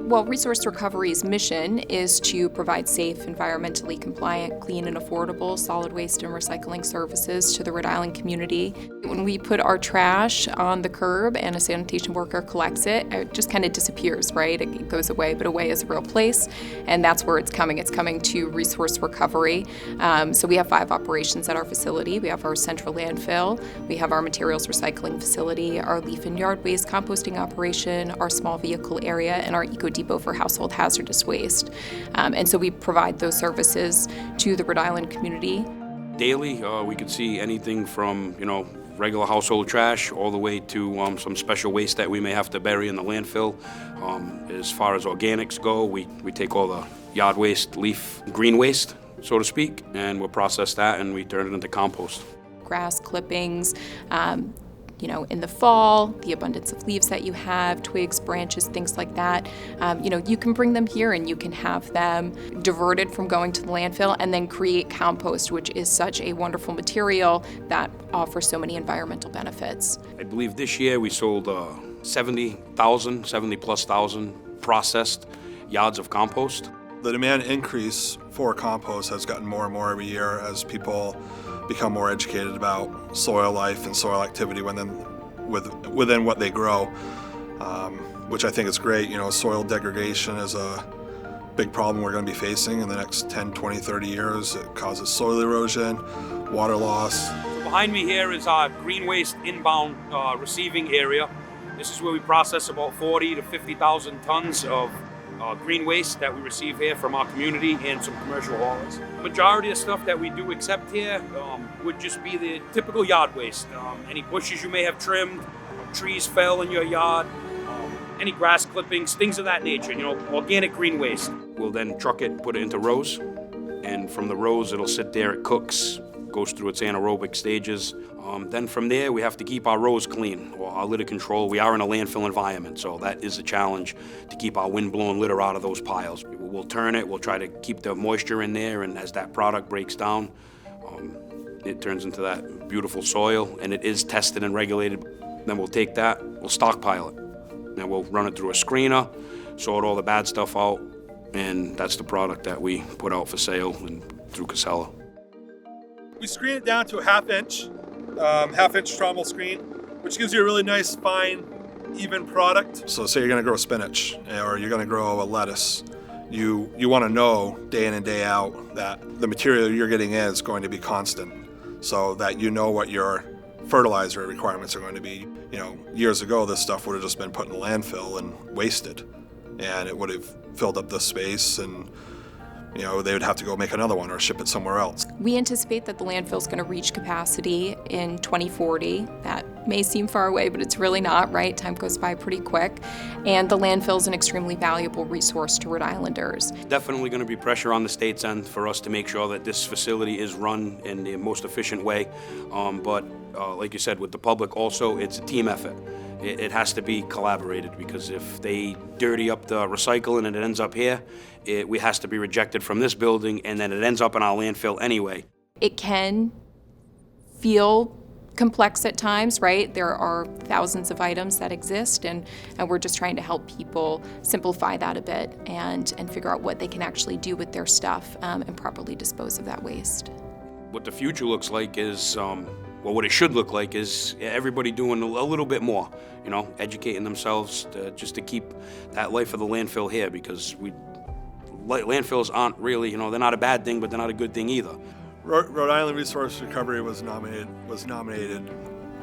Well, Resource Recovery's mission is to provide safe, environmentally compliant, clean, and affordable solid waste and recycling services to the Rhode Island community. When we put our trash on the curb and a sanitation worker collects it, it just kind of disappears, right? It goes away, but away is a real place, and that's where it's coming. It's coming to Resource Recovery. So we have 5 operations at our facility. We have our central landfill, we have our materials recycling facility, our leaf and yard waste composting operation, our small vehicle area, and our eco depot for household hazardous waste. And so we provide those services to the Rhode Island community. Daily, we could see anything from, regular household trash all the way to some special waste that we may have to bury in the landfill. As far as organics go, we take all the yard waste, leaf, green waste, so to speak, and we'll process that and we turn it into compost. Grass clippings, in the fall, the abundance of leaves that you have, twigs, branches, things like that. You can bring them here and you can have them diverted from going to the landfill and then create compost, which is such a wonderful material that offers so many environmental benefits. I believe this year we sold 70,000 processed yards of compost. The demand increase for compost has gotten more and more every year as people become more educated about soil life and soil activity within what they grow, which I think is great. Soil degradation is a big problem we're going to be facing in the next 10, 20, 30 years. It causes soil erosion, water loss. Behind me here is our green waste inbound receiving area. This is where we process about 40 to 50,000 tons of green waste that we receive here from our community and some commercial haulers. Majority of stuff that we do accept here would just be the typical yard waste. Any bushes you may have trimmed, trees fell in your yard, any grass clippings, things of that nature, organic green waste. We'll then truck it, put it into rows, and from the rows it'll sit there, it cooks, goes through its anaerobic stages. Then from there, we have to keep our rows clean, or our litter control. We are in a landfill environment, so that is a challenge to keep our wind-blown litter out of those piles. We'll turn it, we'll try to keep the moisture in there, and as that product breaks down, it turns into that beautiful soil, and it is tested and regulated. Then we'll take that, we'll stockpile it. Then we'll run it through a screener, sort all the bad stuff out, and that's the product that we put out for sale and through Casella. We screen it down to a half-inch trommel screen, which gives you a really nice, fine, even product. So say you're going to grow spinach or you're going to grow a lettuce. You want to know day in and day out that the material you're getting in is going to be constant so that you know what your fertilizer requirements are going to be. Years ago, this stuff would have just been put in the landfill and wasted, and it would have filled up the space and they would have to go make another one or ship it somewhere else. We anticipate that the landfill is going to reach capacity in 2040. That may seem far away, but it's really not, right? Time goes by pretty quick. And the landfill is an extremely valuable resource to Rhode Islanders. Definitely going to be pressure on the state's end for us to make sure that this facility is run in the most efficient way. But like you said, with the public also, it's a team effort. It has to be collaborated, because if they dirty up the recycle and it ends up here, it has to be rejected from this building, and then it ends up in our landfill anyway. It can feel complex at times, right? There are thousands of items that exist, and we're just trying to help people simplify that a bit and figure out what they can actually do with their stuff and properly dispose of that waste. What the future looks like is what it should look like is everybody doing a little bit more, educating themselves just to keep that life of the landfill here, because landfills aren't really, they're not a bad thing, but they're not a good thing either. Rhode Island Resource Recovery was nominated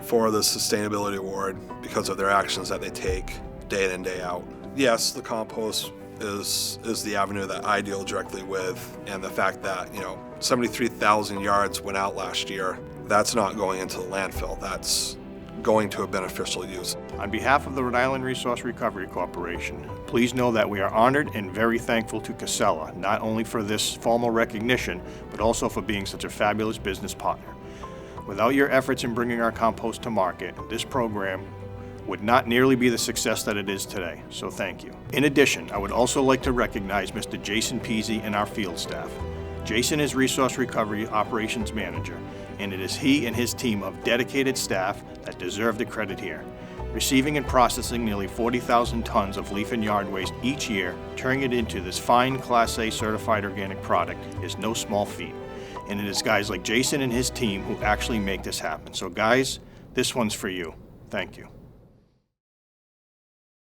for the Sustainability Award because of their actions that they take day in and day out. Yes, the compost is the avenue that I deal directly with, and the fact that 73,000 yards went out last year. That's not going into the landfill. That's going to a beneficial use. On behalf of the Rhode Island Resource Recovery Corporation, please know that we are honored and very thankful to Casella, not only for this formal recognition, but also for being such a fabulous business partner. Without your efforts in bringing our compost to market, this program would not nearly be the success that it is today, so thank you. In addition, I would also like to recognize Mr. Jason Peasy and our field staff. Jason is Resource Recovery Operations Manager, and it is he and his team of dedicated staff that deserve the credit here. Receiving and processing nearly 40,000 tons of leaf and yard waste each year, turning it into this fine Class A certified organic product is no small feat. And it is guys like Jason and his team who actually make this happen. So guys, this one's for you. Thank you.